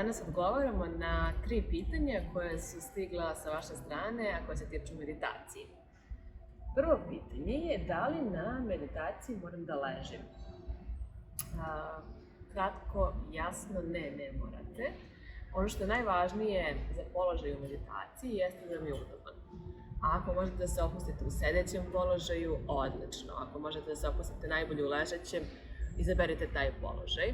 danas odgovaramo na 3 pitanja koje su stigla sa vaše strane, a koje se tiču meditacije. Prvo pitanje je da li na meditaciji moram da ležem? Kratko, jasno, ne morate. Ono što je najvažnije za položaj u meditaciji jeste da vam je udoban. Ako možete da se opustite u sedećem položaju, odlično. Ako možete da se opustite najbolje u ležećem, izaberite taj položaj.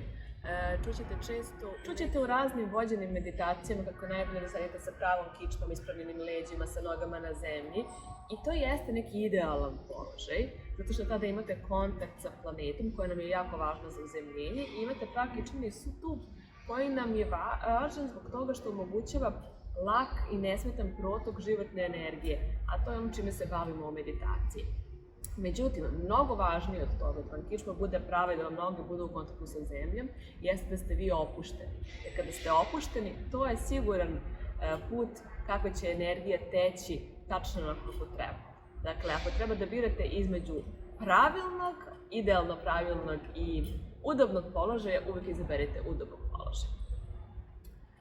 Čućete u raznim vođenim meditacijama kako najbolje da sedite sa pravom kičmom, ispravljenim leđima, sa nogama na zemlji. I to jeste neki idealan položaj, zato što tada imate kontakt sa planetom, koja nam je jako važna za uzemljenje, i imate prav kičmeni stup koji nam je važan zbog toga što omogućava lak i nesmetan protok životne energije, a to je ono čime se bavimo u meditaciji. Međutim, mnogo važnije od toga da vam kičma bude prava i da vam noge budu u kontaktu sa zemljom, jeste da ste vi opušteni. Jer kada ste opušteni, to je siguran put kako će energija teći tačno onako kako treba. Dakle, ako treba da birate između pravilnog, idealno pravilnog i udobnog položaja, uvijek izaberite udobnog položaja.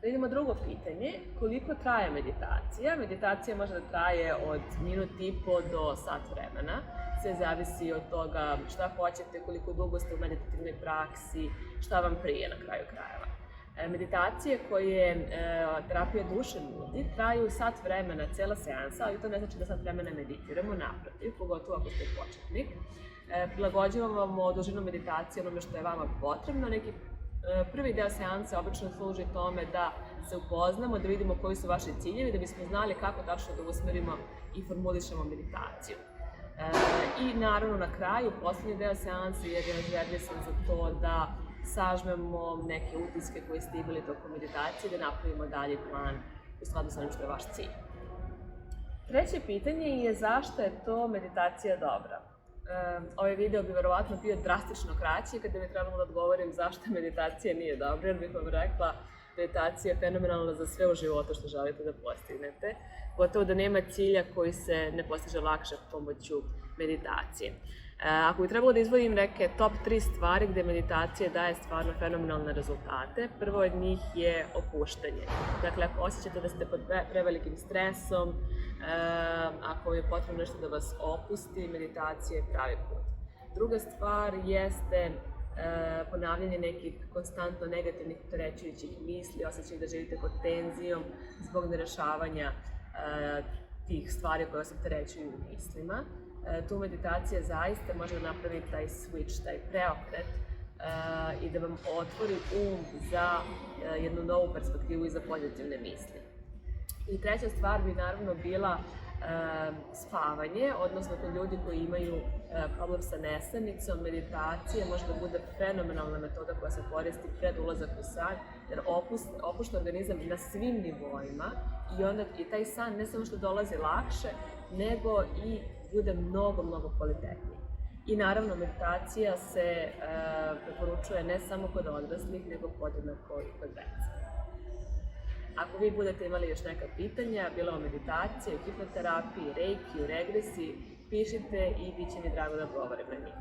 Da idemo drugo pitanje, koliko traje meditacija? Meditacija može da traje od minut i po do sat vremena. Sve zavisi od toga šta hoćete, koliko dugo ste u meditativnoj praksi, šta vam prije na kraju krajeva. Meditacije koje terapija duše nudi traju sat vremena, cela seansa, ali to ne znači da sat vremena meditiramo, naprotiv, pogotovo ako ste početnik. Prilagođavamo dužinu meditacije onome što je vama potrebno. Neki prvi deo seanse obično služi tome da se upoznamo, da vidimo koji su vaši ciljevi, da bismo znali kako tačno da usmerimo i formulišemo meditaciju. I naravno na kraju, poslednji deo seanse je rezervisan za to da sažmemo neke utiske koje ste imali tokom meditacije, da napravimo dalje plan u skladu sa onim što je vaš cilj. Treće pitanje je zašto je to meditacija dobra? Ovaj video bi verovatno bio drastično kraći kada bi trebalo da odgovorim zašto meditacija nije dobra, jer bih vam rekla meditacija je fenomenalna za sve u životu što želite da postignete, gotovo da nema cilja koji se ne postiže lakše pomoću meditacije. Ako bi trebalo da izdvojim neke top 3 stvari gde meditacija daje stvarno fenomenalne rezultate, prvo od njih je opuštanje. Dakle, ako osjećate da ste pod prevelikim stresom, ako vam je potrebno nešto da vas opusti, meditacija je pravi put. Druga stvar jeste ponavljanje nekih konstantno negativnih opterećujućih misli, osjećaj da živite pod tenzijom zbog nerešavanja tih stvari koje vas opterećuju u mislima. Tu meditacija zaista može da napravi taj switch, taj preokret i da vam otvori za jednu novu perspektivu i za pozitivne misli. I treća stvar bi naravno bila spavanje, odnosno kod ljudi koji imaju problem sa nesanicom, meditacija može da bude fenomenalna metoda koja se koristi pred ulazak u san, jer opušta organizam na svim nivoima i onda i taj san ne samo što dolazi lakše, nego i bude mnogo kvalitetniji. I naravno, meditacija se preporučuje ne samo kod odraslih, nego podjednako i kod dece. Ako vi budete imali još neka pitanja, bilo o meditaciji, o hipnoterapiji, reiki, o regresiji, pišite i bit će mi drago da odgovorim na njih.